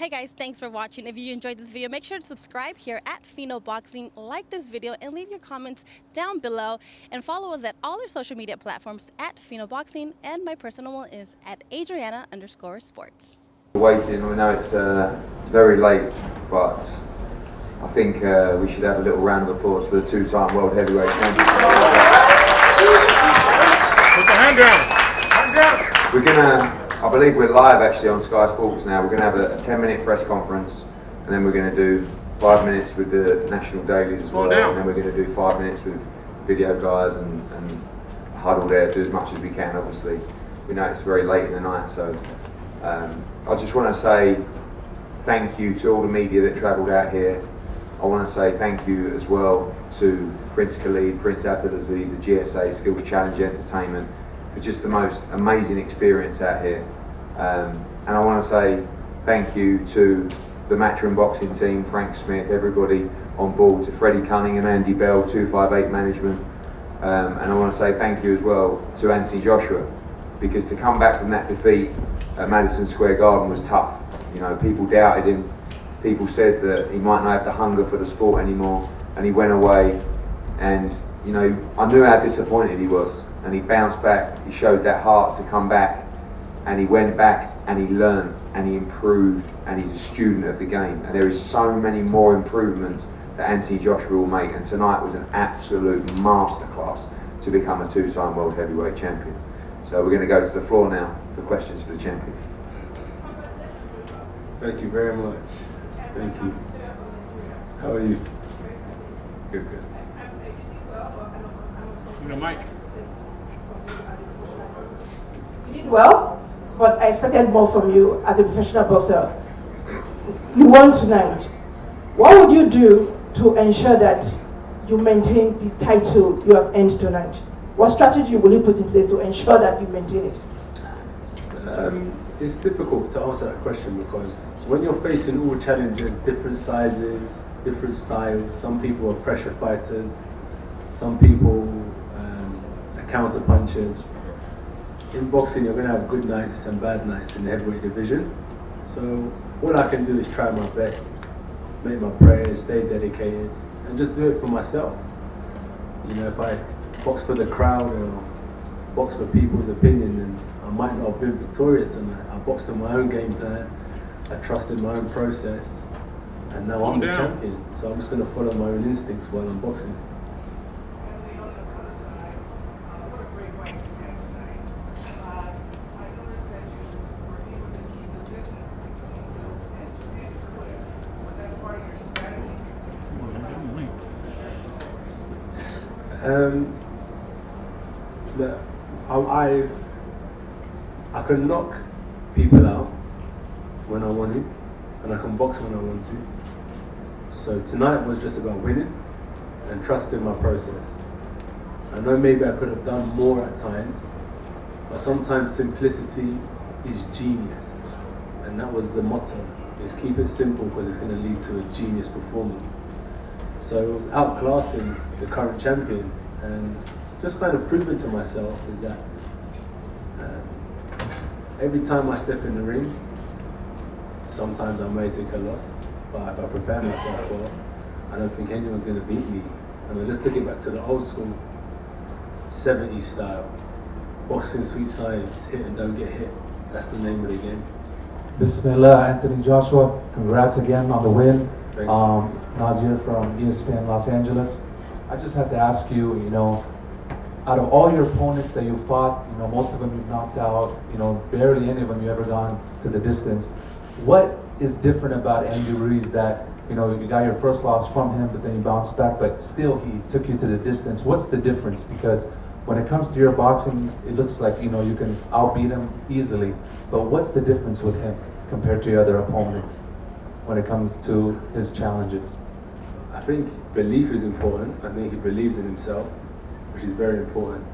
Hey guys, thanks for watching. If you enjoyed this video, make sure to subscribe here at Fino Boxing, like this video, and leave your comments down below. And follow us at all our social media platforms at Fino Boxing, and my personal one is at Adriana_sports. Waiting, we know it's very late, but I think we should have a little round of applause for the two-time world heavyweight champion. Put the hand down. Hand down. We're gonna, I believe we're live actually on Sky Sports now. We're gonna have a 10-minute press conference, and then we're gonna do 5 minutes with the national dailies as well, and then we're gonna do 5 minutes with video guys and huddle there, do as much as we can. Obviously, we know it's very late in the night, so I just want to say thank you to all the media that travelled out here. I want to say thank you as well to Prince Khalid, Prince Abdulaziz, the GSA Skills Challenge Entertainment for just the most amazing experience out here. And I want to say thank you to the Matchroom Boxing team, Frank Smith, everybody on board, to Freddie Cunningham, Andy Bell, 258 Management. And I want to say thank you as well to Anthony Joshua, because to come back from that defeat at Madison Square Garden was tough. You know, people doubted him. People said that he might not have the hunger for the sport anymore, and he went away. And you know, I knew how disappointed he was, and he bounced back. He showed that heart to come back, and he went back and he learned and he improved, and he's a student of the game. And there is so many more improvements that Anthony Joshua will make. And tonight was an absolute masterclass to become a two-time world heavyweight champion. So we're going to go to the floor now for questions for the champion. Thank you very much. Thank you. How are you? Good, good. The mic. You did well, but I expected more from you as a professional boxer. You won tonight. What would you do to ensure that you maintain the title you have earned tonight? What strategy will you put in place to ensure that you maintain it? It's difficult to answer that question because when you're facing all challenges, different sizes, different styles, some people are pressure fighters, some people are counter punchers. In boxing, you're going to have good nights and bad nights in the heavyweight division. So what I can do is try my best, make my prayers, stay dedicated, and just do it for myself. You know, if I box for the crowd or box for people's opinion, then I might not have been victorious tonight. I boxed in my own game plan, I trusted my own process, and now I'm the champion. So I'm just going to follow my own instincts while I'm boxing. I can knock people out when I want to, and I can box when I want to. So tonight was just about winning and trusting my process. I know maybe I could have done more at times, but sometimes simplicity is genius, and that was the motto, is keep it simple because it's going to lead to a genius performance. So it was outclassing the current champion, and just kind of proving to myself is that every time I step in the ring, sometimes I may take a loss, but if I prepare myself for it, I don't think anyone's going to beat me. And I just took it back to the old school 70s style, boxing sweet science, hit and don't get hit. That's the name of the game. Bismillah, Anthony Joshua, congrats again on the win. Thank you. Nazir from ESPN Los Angeles. I just had to ask you, you know, out of all your opponents that you fought, you know, most of them you've knocked out, you know, barely any of them you ever gone to the distance. What is different about Andy Ruiz that, you know, you got your first loss from him, but then you bounced back, but still he took you to the distance? What's the difference? Because when it comes to your boxing, it looks like, you know, you can outbeat him easily, but what's the difference with him compared to your other opponents when it comes to his challenges? I think belief is important. I think he believes in himself, which is very important.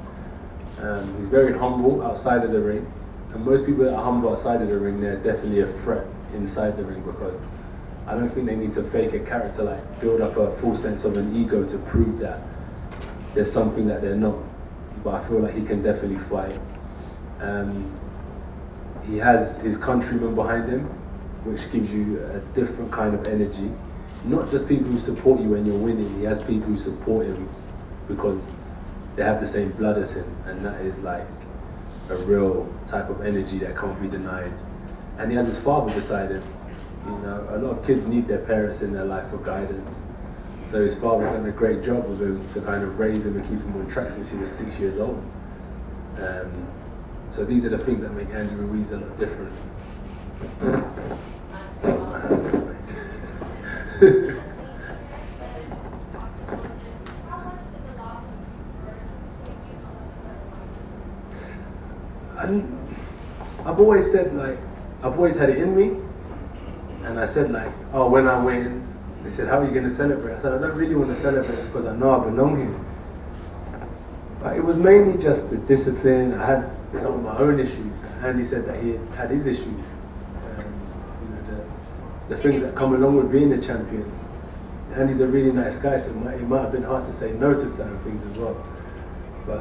He's very humble outside of the ring, and most people that are humble outside of the ring, they're definitely a threat inside the ring, because I don't think they need to fake a character, like build up a full sense of an ego to prove that there's something that they're not. But I feel like he can definitely fight. He has his countrymen behind him, which gives you a different kind of energy. Not just people who support you when you're winning, he has people who support him because they have the same blood as him, and that is like a real type of energy that can't be denied. And he has his father beside him. You know, a lot of kids need their parents in their life for guidance. So his father's done a great job with him to kind of raise him and keep him on track since he was 6 years old. So these are the things that make Andy Ruiz a lot different. That was my hand. And I've always said, like, I've always had it in me, and I said, like, oh, when I win, they said, how are you going to celebrate? I said, I don't really want to celebrate because I know I belong here. But it was mainly just the discipline. I had some of my own issues. Andy said that he had his issues. You know, the things that come along with being a champion. Andy's a really nice guy, so it might have been hard to say no to certain things as well. But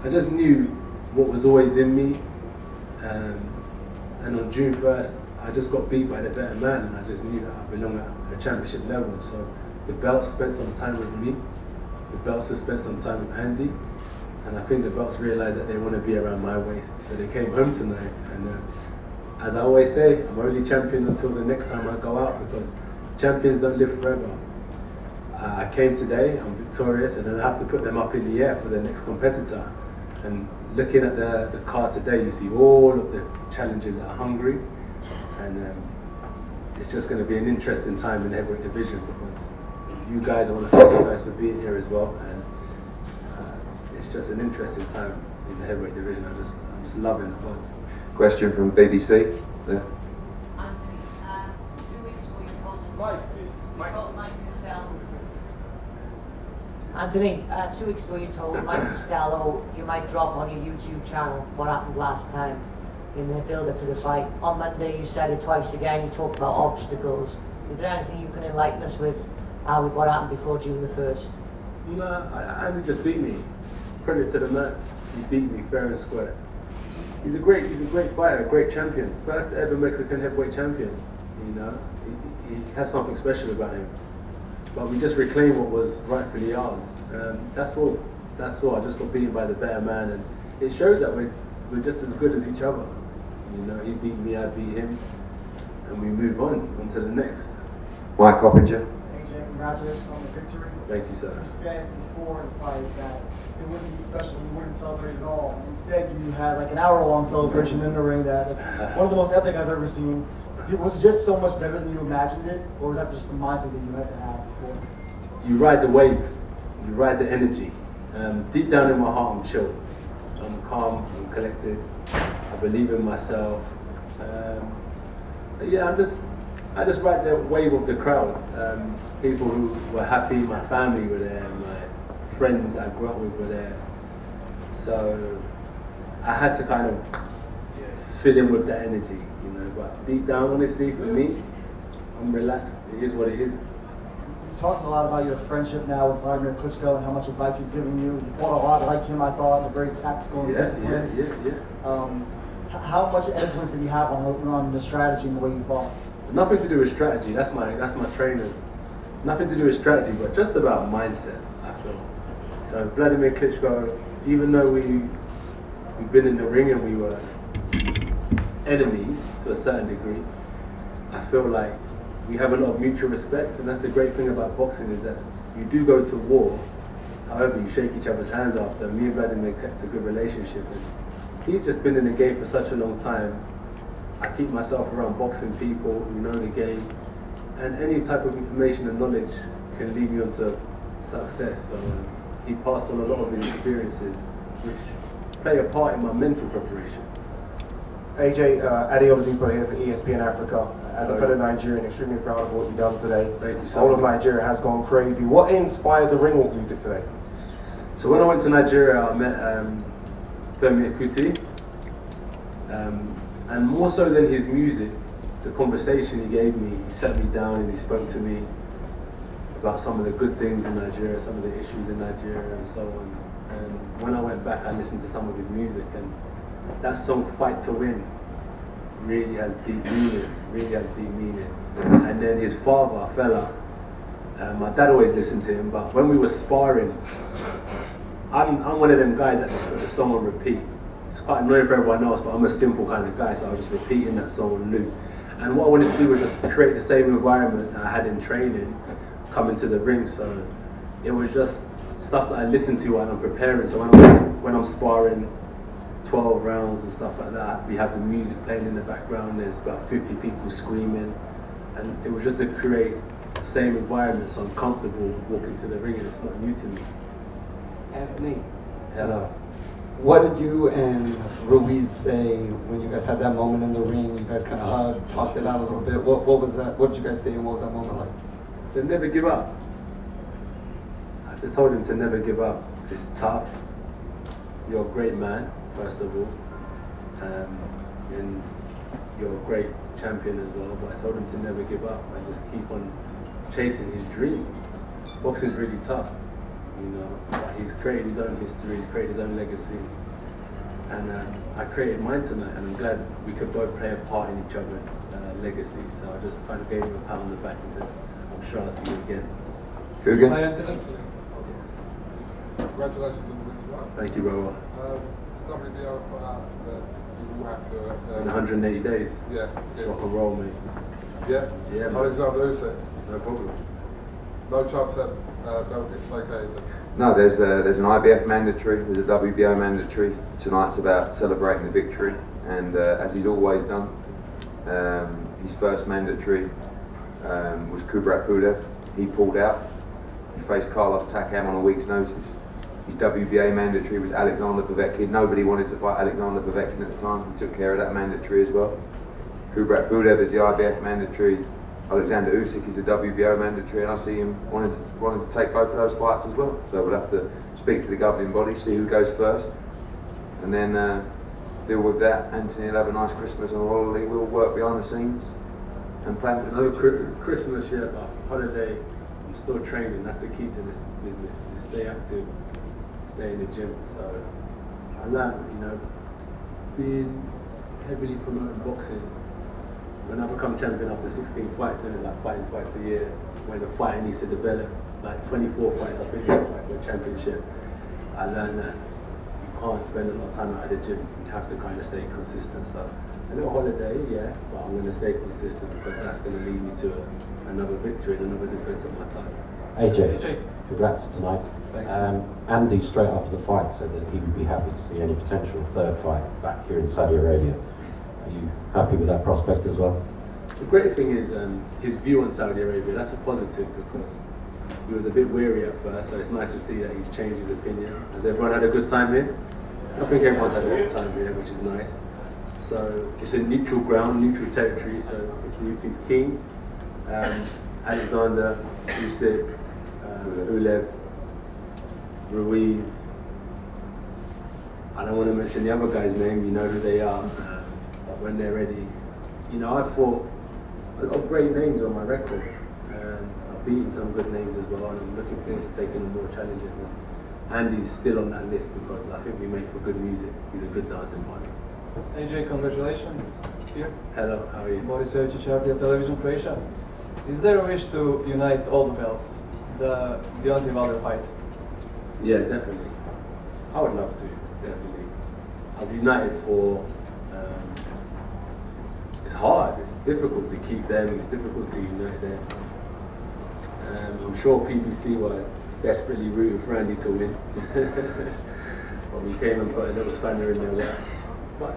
I just knew what was always in me. And on June 1st, I just got beat by the better man, and I just knew that I belong at a championship level. So the belts spent some time with me. The belts have spent some time with Andy. And I think the belts realized that they want to be around my waist. So they came home tonight. And as I always say, I'm only champion until the next time I go out, because champions don't live forever. I came today, I'm victorious, and then I have to put them up in the air for the next competitor. And looking at the card today, you see all of the challenges that are hungry. And it's just going to be an interesting time in the heavyweight division, because you guys, I want to thank you guys for being here as well. And it's just an interesting time in the heavyweight division. I'm just loving the buzz. Question from BBC. Yeah. Anthony, 2 weeks ago you told Mike, please. Anthony, 2 weeks ago you told Mike Costello you might drop on your YouTube channel what happened last time in the build-up to the fight. On Monday you said it twice again, you talked about obstacles. Is there anything you can enlighten us with what happened before June the 1st? No, Andy just beat me. Credit to the man. He beat me fair and square. He's a great fighter, a great champion. First ever Mexican heavyweight champion. You know, he has something special about him. But we just reclaimed what was rightfully ours. That's all. I just got beaten by the better man, and it shows that we're just as good as each other. You know, he beat me, I beat him, and we move on to the next. Mike Coppinger. AJ, congratulations on the victory. Thank you, sir. You said before the fight that it wouldn't be special, you wouldn't celebrate at all. Instead, you had like an hour-long celebration in the ring that one of the most epic I've ever seen. Was it just so much better than you imagined it, or was that just the mindset that you had to have before? You ride the wave, you ride the energy. Deep down in my heart, I'm chill. I'm calm, I'm collected. I believe in myself. Yeah, I just ride the wave of the crowd. People who were happy, my family were there, my friends I grew up with were there. So I had to kind of fill in with that energy, you know. But deep down, honestly, for me, I'm relaxed. It is what it is. You talked a lot about your friendship now with Vladimir Klitschko and how much advice he's giving you. You fought a lot like him, I thought, very tactical and disciplined. Yeah. How much influence did he have on the strategy and the way you fought? Nothing to do with strategy. That's my trainers. Nothing to do with strategy, but just about mindset, I feel. So Vladimir Klitschko, even though we've been in the ring and we were enemies to a certain degree, I feel like we have a lot of mutual respect, and that's the great thing about boxing, is that you do go to war, however you shake each other's hands after. Me and Vladimir kept a good relationship, and he's just been in the game for such a long time. I keep myself around boxing people who know the game, and any type of information and knowledge can lead you onto success. So he passed on a lot of his experiences, which play a part in my mental preparation. AJ, Adi Oladipo here for ESPN Africa. As a fellow Nigerian, extremely proud of what you've done today. Thank you so All much. of Nigeria has gone crazy. What inspired the ring walk music today? So when I went to Nigeria, I met Femi Akuti, and more so than his music, the conversation he gave me, he sat me down and he spoke to me about some of the good things in Nigeria, some of the issues in Nigeria and so on. And when I went back, I listened to some of his music, and that song, Fight to Win, really has deep meaning. Really has deep meaning. And then his father, fella. My dad always listened to him, but when we were sparring, I'm one of them guys that just put the song on repeat. It's quite annoying for everyone else, but I'm a simple kind of guy, so I was just repeating that song on loop. And what I wanted to do was just create the same environment that I had in training, coming to the ring. So it was just stuff that I listen to when I'm preparing. So when I'm sparring 12 rounds and stuff like that, we have the music playing in the background. There's about 50 people screaming, and it was just to create the same environment, so I'm comfortable walking to the ring, and it's not new to me. Anthony, Hello. what did you and Ruiz say when you guys had that moment in the ring? You guys kind of hugged, talked it out a little bit. What was that? What did you guys say, and what was that moment like? So never give up. I just told him to never give up. It's tough. You're a great man, first of all, and you're a great champion as well. But I told him to never give up and just keep on chasing his dream. Boxing's really tough, you know. But he's created his own history. He's created his own legacy, and I created mine tonight. And I'm glad we could both play a part in each other's legacy. So I just kind of gave him a pat on the back and said, "I'm sure I'll see you again." Kugan? Hi, Anthony. Congratulations on the win tonight. Thank you, brother. WBO put out that you will have to... In 180 days. Yeah. It's rock and roll, mate. Yeah? Yeah, man. Alexander Usyk. No problem. No chance that belt gets vacated. No, there's an IBF mandatory, there's a WBO mandatory. Tonight's about celebrating the victory, and as he's always done, his first mandatory was Kubrat Pulev. He pulled out. He faced Carlos Takam on a week's notice. His WBA mandatory was Alexander Povetkin. Nobody wanted to fight Alexander Povetkin at the time. He took care of that mandatory as well. Kubrat Pulev is the IBF mandatory. Alexander Usyk is a WBO mandatory, and I see him wanting to take both of those fights as well. So we'll have to speak to the governing body, see who goes first, and then deal with that. Anthony will have a nice Christmas and holiday. We'll work behind the scenes and plan for the future. Christmas, yeah, but holiday, I'm still training. That's the key to this business, is stay active, stay in the gym. So I learned, you know, being heavily promoting boxing. When I become champion after 16 fights, and like fighting twice a year, when the fighter needs to develop, like 24 fights, I think it's like the championship. I learned that you can't spend a lot of time out of the gym. You have to kind of stay consistent. So a little holiday, yeah, but I'm going to stay consistent because that's going to lead me to another victory and another defense of my title. AJ, congrats tonight. Thank you. Andy, straight after the fight, said that he would be happy to see any potential third fight back here in Saudi Arabia. Are you happy with that prospect as well? The great thing is his view on Saudi Arabia. That's a positive because he was a bit wary at first, so it's nice to see that he's changed his opinion. Has everyone had a good time here? I think everyone's had a good time here, which is nice. So it's a neutral ground, neutral territory, so if he's keen, Alexander, Usyk, Pulev, Ruiz, I don't want to mention the other guy's name, you know who they are, but when they're ready, you know, I fought a lot of great names on my record, and I've beaten some good names as well, and I'm looking forward to taking on more challenges. And Andy's still on that list because I think we make for good music. He's a good dancing partner. AJ, congratulations. Here. Hello, how are you? Boris Jovicic, Television Croatia. Is there a wish to unite all the belts? The Deontay Wilder fight? Yeah, definitely. I would love to, definitely. I've united for, it's hard, it's difficult to keep them, it's difficult to unite them. I'm sure PBC were desperately rooting for Andy to win. But we came and put a little spanner in their works. But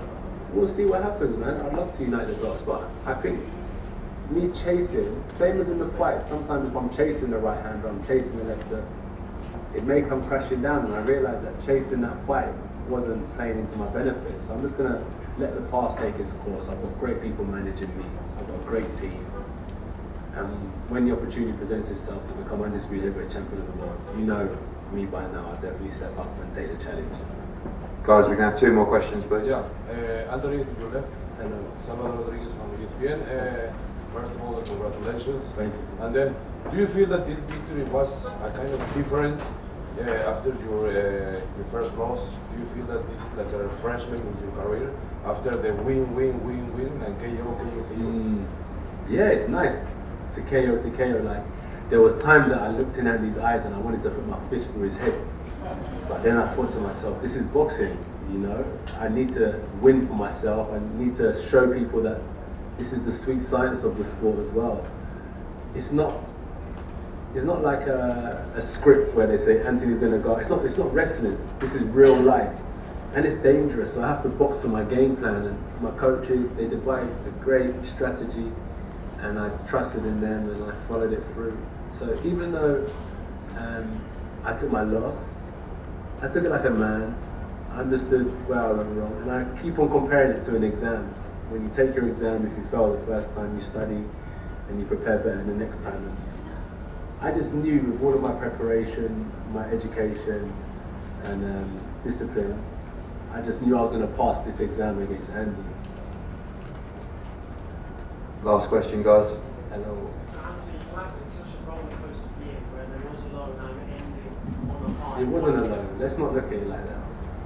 we'll see what happens, man. I'd love to unite the belts, but I think me chasing, same as in the fight, sometimes if I'm chasing the right hand or I'm chasing the left hook, it may come crashing down, and I realised that chasing that fight wasn't playing into my benefit. So I'm just going to let the path take its course. I've got great people managing me, I've got a great team. And when the opportunity presents itself to become undisputed heavyweight champion of the world, you know me by now, I'll definitely step up and take the challenge. Guys, we can have 2 more questions, please. Yeah, Anthony, you left. Hello. Salvador Rodriguez from ESPN. First of all, congratulations. Thank you. And then, do you feel that this victory was a kind of different after your first loss? Do you feel that this is like a refreshment in your career? after the win, and KO. Yeah, it's nice to KO. Like, there was times that I looked in Andy's eyes and I wanted to put my fist through his head. But then I thought to myself, this is boxing, you know? I need to win for myself. I need to show people that this is the sweet science of the sport as well. It's not like a script where they say Anthony's gonna go. It's not wrestling. This is real life. And it's dangerous, so I have to box to my game plan, and my coaches, they devised a great strategy, and I trusted in them and I followed it through. So even though I took my loss, I took it like a man. I understood where I went wrong, and I keep on comparing it to an exam. When you take your exam, if you fail the first time, you study and you prepare better the next time. And I just knew with all of my preparation, my education and discipline, I just knew I was going to pass this exam against Andy. Last question, guys. Hello. It wasn't a low. Let's not look at it like that.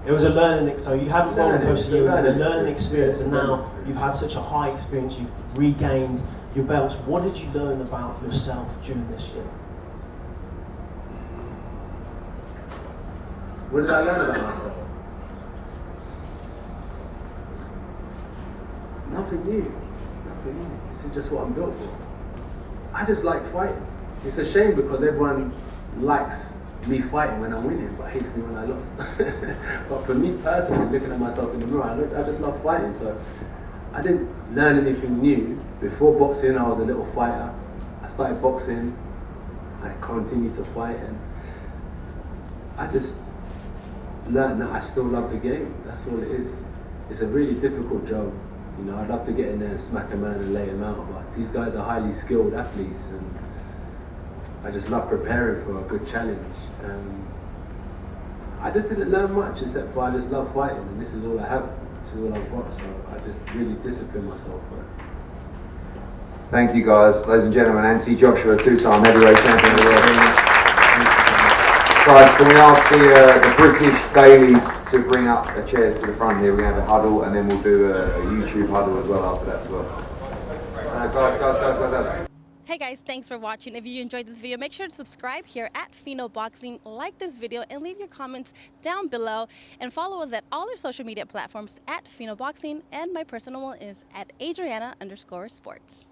It was a learning, so you had a roller coaster year, you had a learning learning experience, and now experience. you've had such a high experience, you've regained your belts. What did you learn about yourself during this year? What did I learn about myself? Nothing new. Nothing new. This is just what I'm built for. I just like fighting. It's a shame because everyone likes me fighting when I'm winning, but hates me when I lost. But for me personally, looking at myself in the mirror, I just love fighting. So I didn't learn anything new. Before boxing, I was a little fighter. I started boxing. I continued to fight, and I just learned that I still love the game. That's all it is. It's a really difficult job. You know, I'd love to get in there and smack a man and lay him out, but these guys are highly skilled athletes, and I just love preparing for a good challenge. I just didn't learn much except for I just love fighting, and this is all I have. This is all I've got, so I just really discipline myself for it. Thank you, guys. Ladies and gentlemen, Anthony Joshua, two-time heavyweight champion of the world. Guys, can we ask the British dailies to bring up chairs to the front here? We're going to have a huddle, and then we'll do a YouTube huddle as well after that as well. Guys. Hey guys, thanks for watching. If you enjoyed this video, make sure to subscribe here at Fino Boxing, like this video, and leave your comments down below. And follow us at all our social media platforms at Fino Boxing, and my personal one is at Adriana_sports.